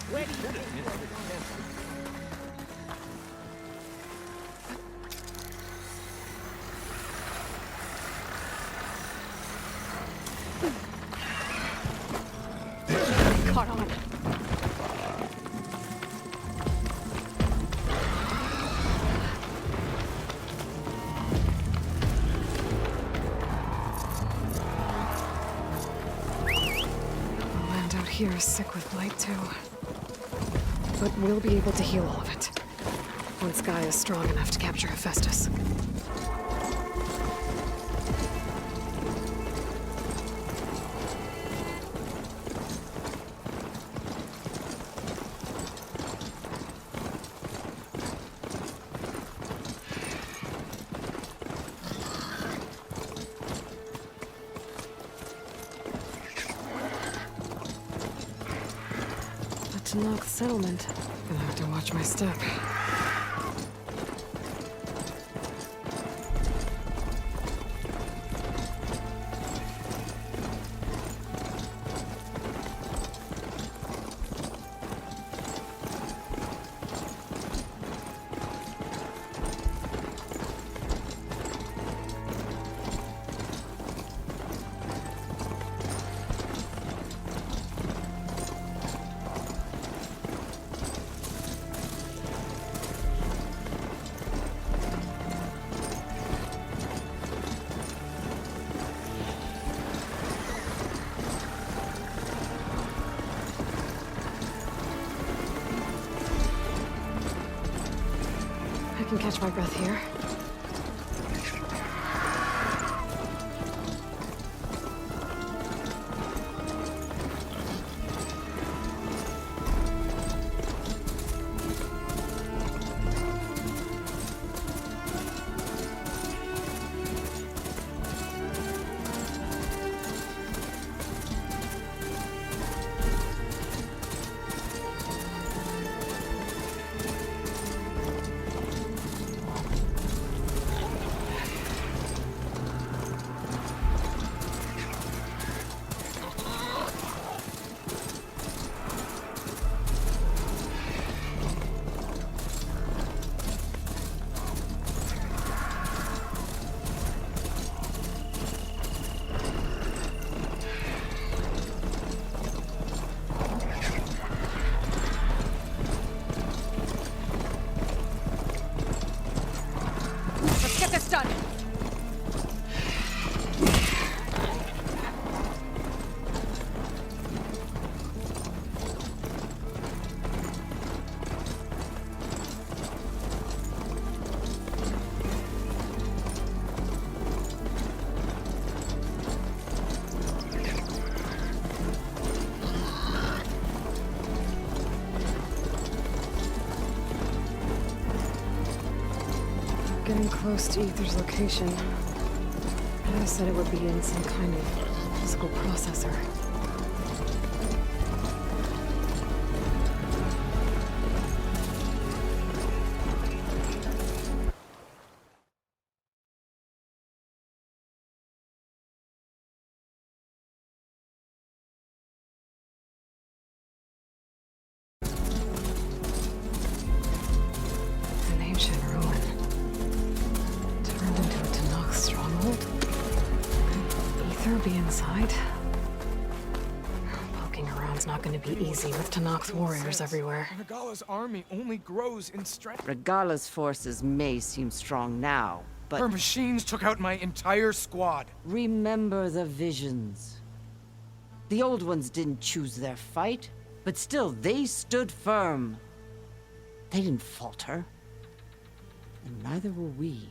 Where do you get this? Caught on. The land out here is sick with blight too. But we'll be able to heal all of it. Once Gaia is strong enough to capture Hephaestus. Tenakth settlement. Gonna have to watch my step. I can catch my breath here. Get this done! Getting close to Aether's location. I said it would be in some kind of physical processor. An ancient ruin. Turned into a Tenakth stronghold? Could Aether be inside? Poking around's not gonna be easy with Tenakth warriors everywhere. Regala's army only grows in strength. Regala's forces may seem strong now, but Her machines took out my entire squad. remember the visions. The old ones didn't choose their fight, but still they stood firm. They didn't falter. And neither will we.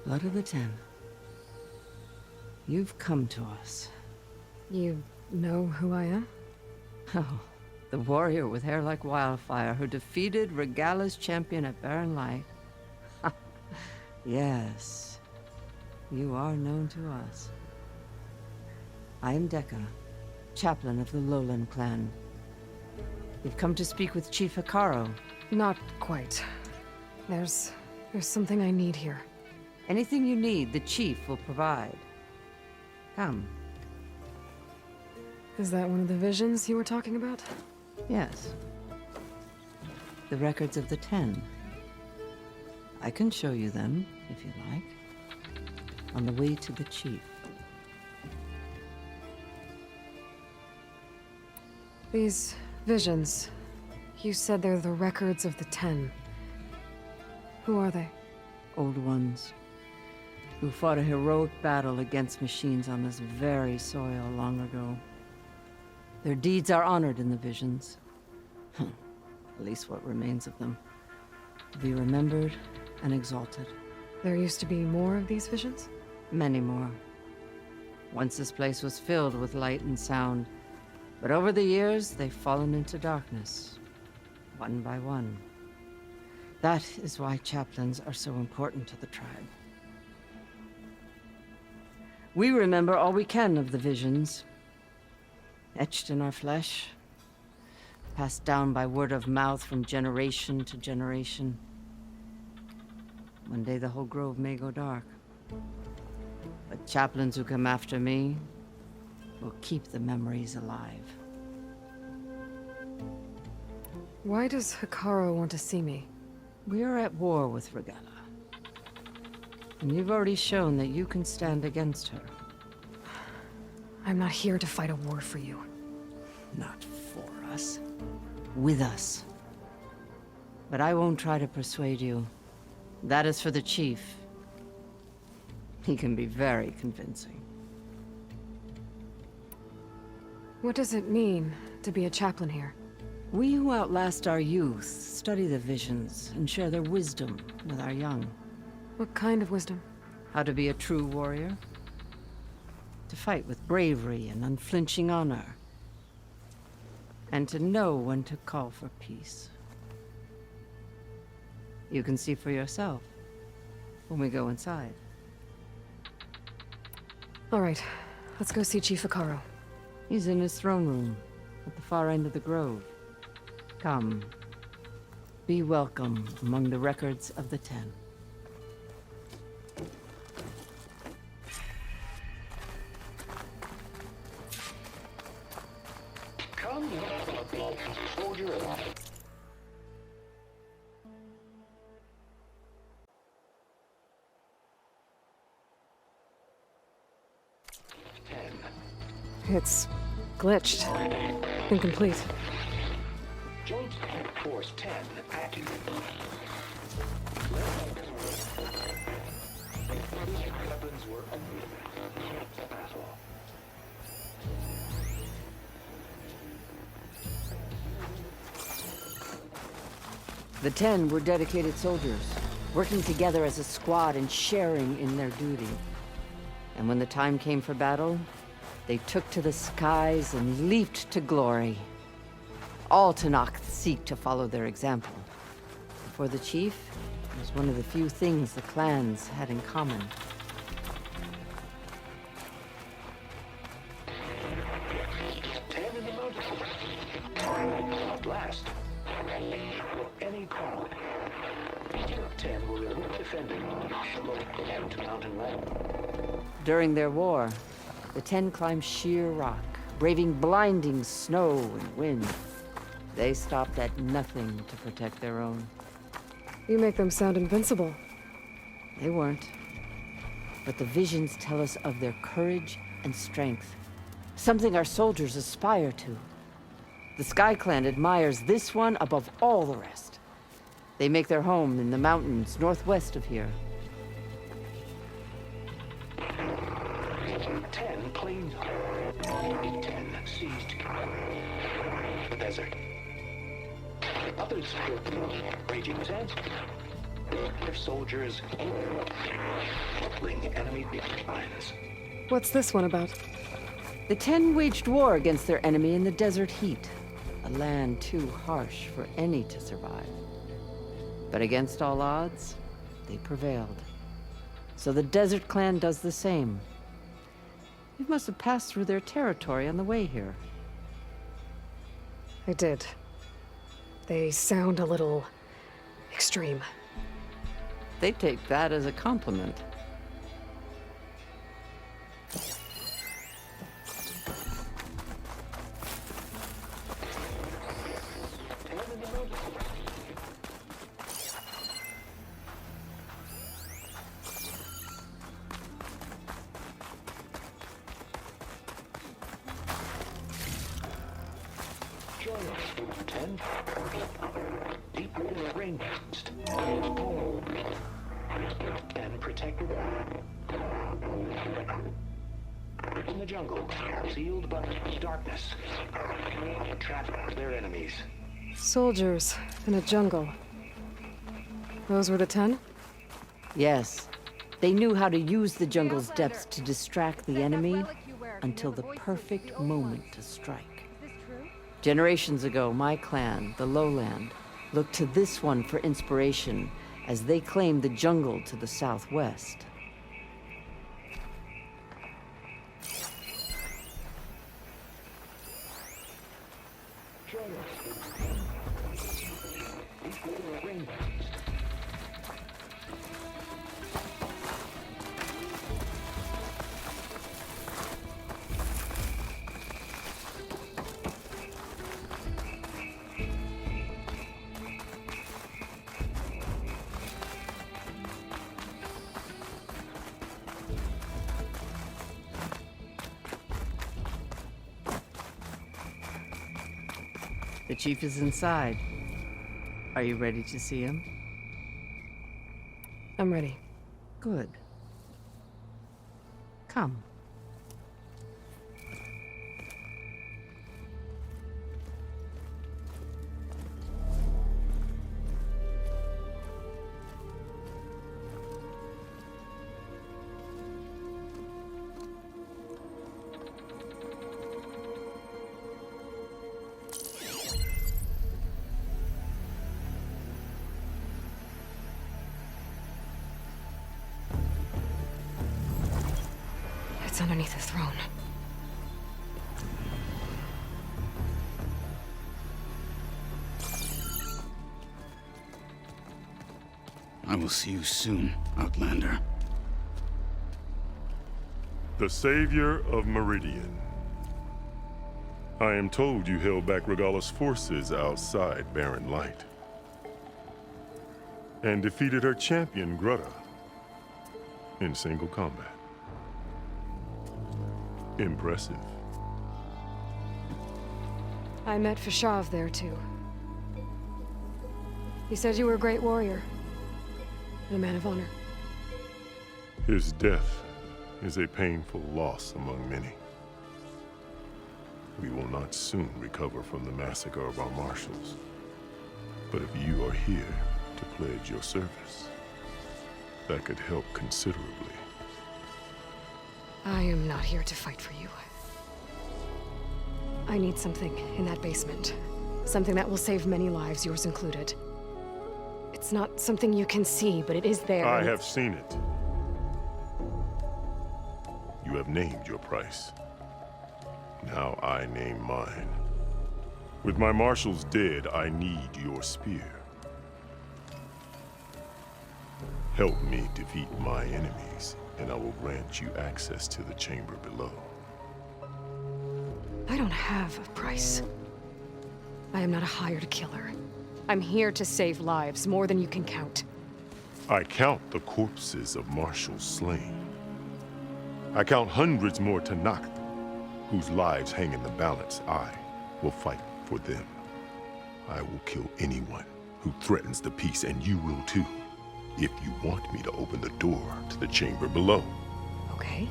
Blood of the Ten. You've come to us. You know who I am? Oh, the warrior with hair like wildfire who defeated Regala's champion at Barren Light. Yes, you are known to us. I am Dekka, chaplain of the Lowland clan. You've come to speak with Chief Hekarro. Not quite. There's something I need here. Anything you need, the chief will provide. Come. Is that one of the visions you were talking about? Yes. The records of the Ten. I can show you them, if you like. On the way to the Chief. These visions, you said they're the records of the Ten. Who are they? Old ones. Who fought a heroic battle against machines on this very soil long ago. Their deeds are honored in the visions. At least what remains of them. To be remembered and exalted. There used to be more of these visions? Many more. Once this place was filled with light and sound, but over the years they've fallen into darkness, one by one. That is why chaplains are so important to the tribe. We remember all we can of the visions, etched in our flesh, passed down by word of mouth from generation to generation. One day the whole grove may go dark. But chaplains who come after me will keep the memories alive. Why does Hikaru want to see me? We are at war with Regalla. And you've already shown that you can stand against her. I'm not here to fight a war for you. Not for us. With us. But I won't try to persuade you. That is for the Chief. He can be very convincing. What does it mean to be a chaplain here? We who outlast our youth study the visions and share their wisdom with our young. What kind of wisdom? How to be a true warrior. To fight with bravery and unflinching honor. And to know when to call for peace. You can see for yourself when we go inside. All right, let's go see Chief Hikaru. He's in his throne room at the far end of the grove. Come. Be welcome among the records of the Ten. Come, soldier alive. It's glitched. Incomplete. Joint Force 10 active. Weapons were unavailable. Battle. The Ten were dedicated soldiers, working together as a squad and sharing in their duty. And when the time came for battle, they took to the skies and leaped to glory. All Tenakth seek to follow their example. For the Chief, it was one of the few things the clans had in common. Ten in the mountain. At last. Any call. 10 will be defending to mountain land. During their war, the Ten climbed sheer rock, braving blinding snow and wind. They stopped at nothing to protect their own. You make them sound invincible. They weren't. But the visions tell us of their courage and strength. Something our soldiers aspire to. The Sky Clan admires this one above all the rest. They make their home in the mountains northwest of here. 10 claimed 10 seized the desert. Others raging sands. Their soldiers toppling enemy lines. What's this one about? The Ten waged war against their enemy in the desert heat, a land too harsh for any to survive. But against all odds, they prevailed. So the Desert Clan does the same. You must have passed through their territory on the way here. I did. They sound a little extreme. They take that as a compliment. Join us, 10. Deep rainforest. And protected. In the jungle, sealed by darkness. Trapped their enemies. Soldiers in a jungle. Those were the 10? Yes. They knew how to use the jungle's depths to distract the enemy until the perfect moment to strike. Generations ago, my clan, the Lowland, looked to this one for inspiration as they claimed the jungle to the southwest. The chief is inside. Are you ready to see him? I'm ready. Good. Come. It's underneath the throne. I will see you soon, Outlander. The Savior of Meridian. I am told you held back Regalla's forces outside Barren Light. And defeated her champion, Grudda, in single combat. Impressive. I met Fashav there, too. He said you were a great warrior. And a man of honor. His death is a painful loss among many. We will not soon recover from the massacre of our marshals. But if you are here to pledge your service, that could help considerably. I am not here to fight for you. I need something in that basement. Something that will save many lives, yours included. It's not something you can see, but it is there. I have seen it. You have named your price. Now I name mine. With my marshals dead, I need your spear. Help me defeat my enemies, and I will grant you access to the chamber below. I don't have a price. I am not a hired killer. I'm here to save lives, more than you can count. I count the corpses of marshals slain. I count hundreds more Tenakth, whose lives hang in the balance. I will fight for them. I will kill anyone who threatens the peace, and you will too, if you want me to open the door to the chamber below. Okay.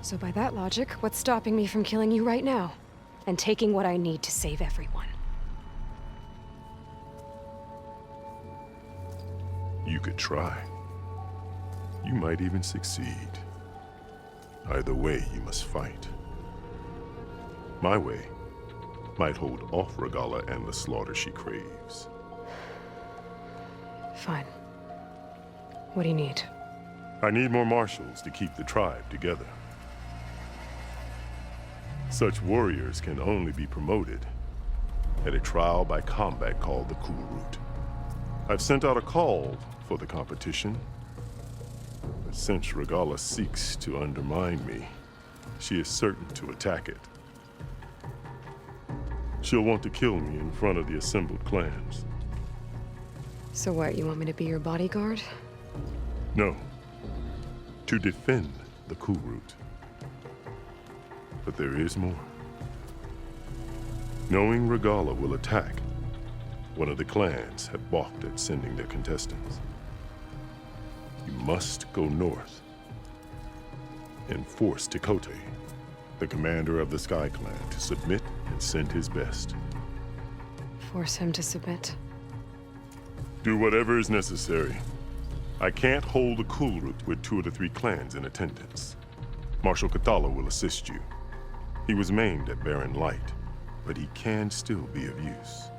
So by that logic, what's stopping me from killing you right now? And taking what I need to save everyone? You could try. You might even succeed. Either way, you must fight. My way might hold off Regalla and the slaughter she craves. Fine. What do you need? I need more marshals to keep the tribe together. Such warriors can only be promoted at a trial by combat called the Kulrut. I've sent out a call for the competition, but since Regalla seeks to undermine me, she is certain to attack it. She'll want to kill me in front of the assembled clans. So what, you want me to be your bodyguard? No, to defend the Kulrut. But there is more. Knowing Regala will attack, one of the clans have balked at sending their contestants. You must go north and force Tekote, the commander of the Sky Clan, to submit and send his best. Force him to submit. Do whatever is necessary. I can't hold a Kulrut with 2 of the 3 clans in attendance. Marshal Cathala will assist you. He was maimed at Barren Light, but he can still be of use.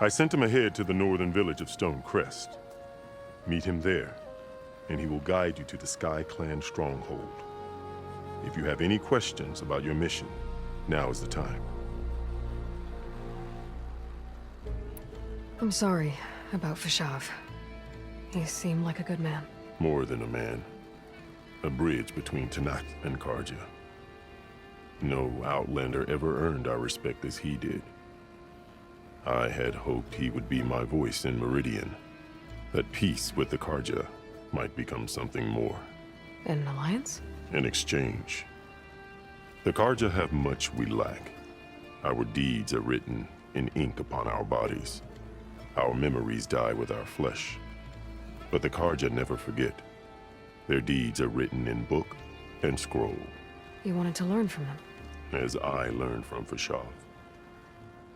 I sent him ahead to the northern village of Stone Crest. Meet him there, and he will guide you to the Sky Clan stronghold. If you have any questions about your mission, now is the time. I'm sorry about Fashav. He seemed like a good man. More than a man. A bridge between Tenakth and Karja. No Outlander ever earned our respect as he did. I had hoped he would be my voice in Meridian, that peace with the Karja might become something more. An alliance? In exchange. The Karja have much we lack. Our deeds are written in ink upon our bodies. Our memories die with our flesh. But the Karja never forget. Their deeds are written in book and scroll. You wanted to learn from him. As I learned from Fashav.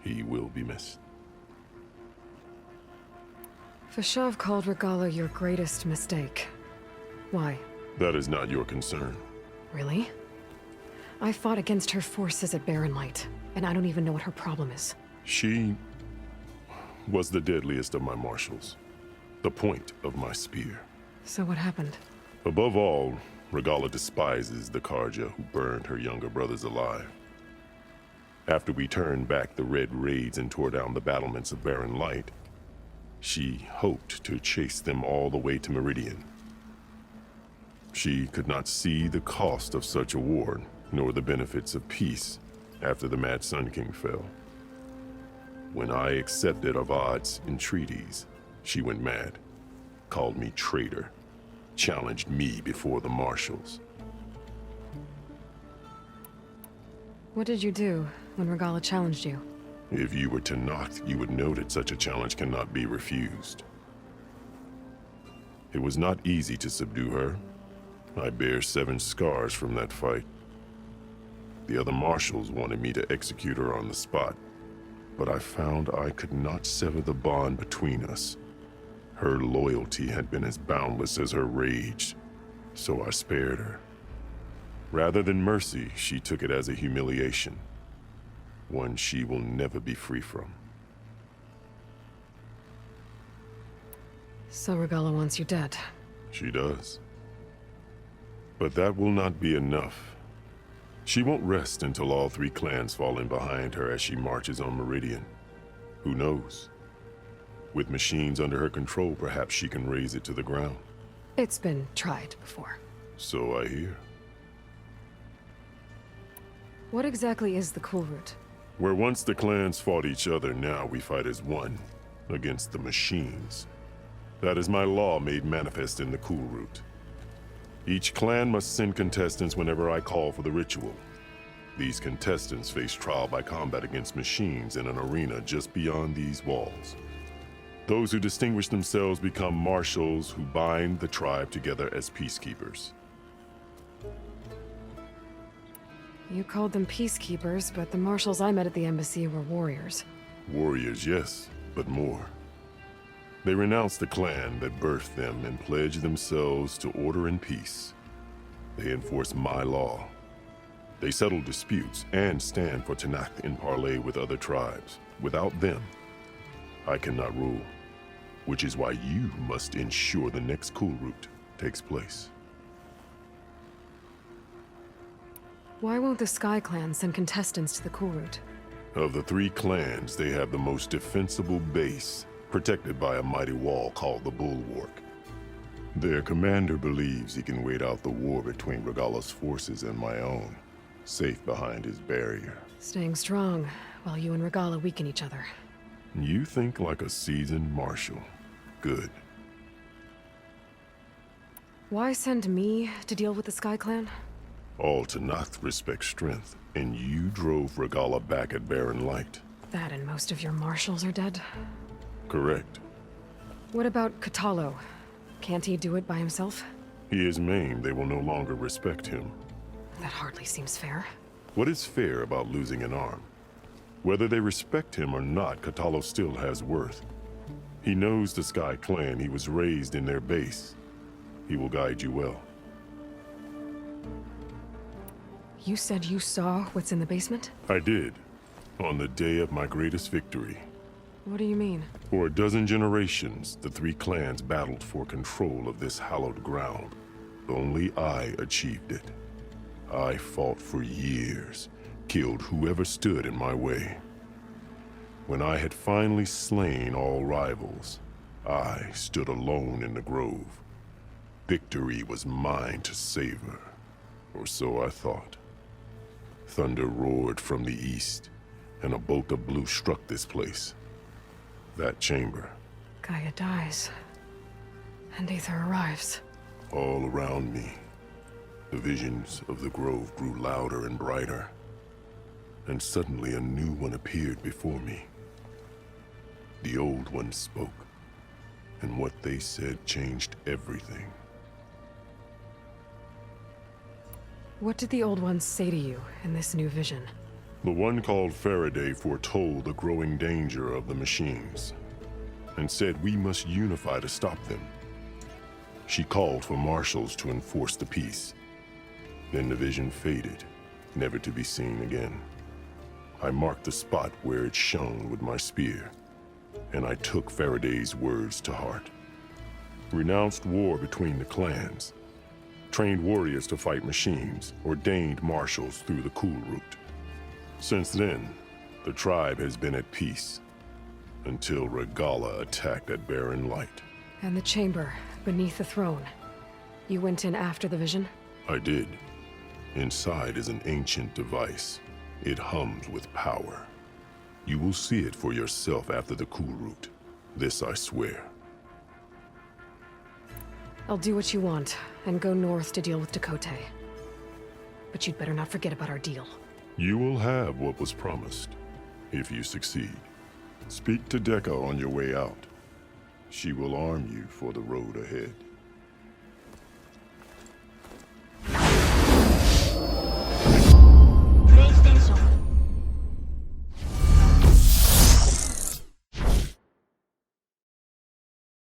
He will be missed. Fashav called Regala your greatest mistake. Why? That is not your concern. Really? I fought against her forces at Barren Light, and I don't even know what her problem is. She was the deadliest of my marshals. The point of my spear. So what happened? Above all, Regala despises the Karja who burned her younger brothers alive. After we turned back the Red Raids and tore down the battlements of Barren Light, she hoped to chase them all the way to Meridian. She could not see the cost of such a war, nor the benefits of peace after the Mad Sun King fell. When I accepted Avad's entreaties, she went mad, called me traitor, challenged me before the marshals. What did you do when Regala challenged you? If you were Tenakth, you would know that such a challenge cannot be refused. It was not easy to subdue her. I bear 7 scars from that fight. The other marshals wanted me to execute her on the spot, but I found I could not sever the bond between us. Her loyalty had been as boundless as her rage, so I spared her. Rather than mercy, she took it as a humiliation, one she will never be free from. So Regala wants you dead. She does. But that will not be enough. She won't rest until all 3 clans fall in behind her as she marches on Meridian. Who knows? With machines under her control, perhaps she can raze it to the ground. It's been tried before. So I hear. What exactly is the Kulrut? Where once the clans fought each other, now we fight as one, against the machines. That is my law made manifest in the Kulrut. Each clan must send contestants whenever I call for the ritual. These contestants face trial by combat against machines in an arena just beyond these walls. Those who distinguish themselves become marshals who bind the tribe together as peacekeepers. You called them peacekeepers, but the marshals I met at the embassy were warriors. Warriors, yes, but more. They renounce the clan that birthed them and pledge themselves to order and peace. They enforce my law. They settle disputes and stand for Tenakth in parley with other tribes. Without them, I cannot rule, which is why you must ensure the next Kulrut takes place. Why won't the Sky Clan send contestants to the Kulrut? Of the 3 clans, they have the most defensible base, protected by a mighty wall called the Bulwark. Their commander believes he can wait out the war between Regala's forces and my own, safe behind his barrier. Staying strong, while you and Regala weaken each other. You think like a seasoned marshal. Good. Why send me to deal with the Sky Clan? All Tanath respect strength, and you drove Regala back at Barren Light. That and most of your marshals are dead? Correct. What about Katalo? Can't he do it by himself? He is maimed, they will no longer respect him. That hardly seems fair. What is fair about losing an arm? Whether they respect him or not, Katalo still has worth. He knows the Sky Clan. He was raised in their base. He will guide you well. You said you saw what's in the basement? I did, on the day of my greatest victory. What do you mean? For a dozen generations, the three clans battled for control of this hallowed ground. Only I achieved it. I fought for years, killed whoever stood in my way. When I had finally slain all rivals, I stood alone in the grove. Victory was mine to savor, or so I thought. Thunder roared from the east, and a bolt of blue struck this place. That chamber. Gaia dies. And Aether arrives. All around me, the visions of the grove grew louder and brighter. And suddenly a new one appeared before me. The old one spoke, and what they said changed everything. What did the old ones say to you in this new vision? The one called Faraday foretold the growing danger of the machines, and said we must unify to stop them. She called for marshals to enforce the peace. Then the vision faded, never to be seen again. I marked the spot where it shone with my spear, and I took Faraday's words to heart. Renounced war between the clans, trained warriors to fight machines, ordained marshals through the Cool Route. Since then, the tribe has been at peace, until Regala attacked at Barren Light. And the chamber, beneath the throne. You went in after the vision? I did. Inside is an ancient device. It hums with power. You will see it for yourself after the Cool Route. This I swear. I'll do what you want, and go north to deal with Dakotay. But you'd better not forget about our deal. You will have what was promised, if you succeed. Speak to Dekka on your way out. She will arm you for the road ahead.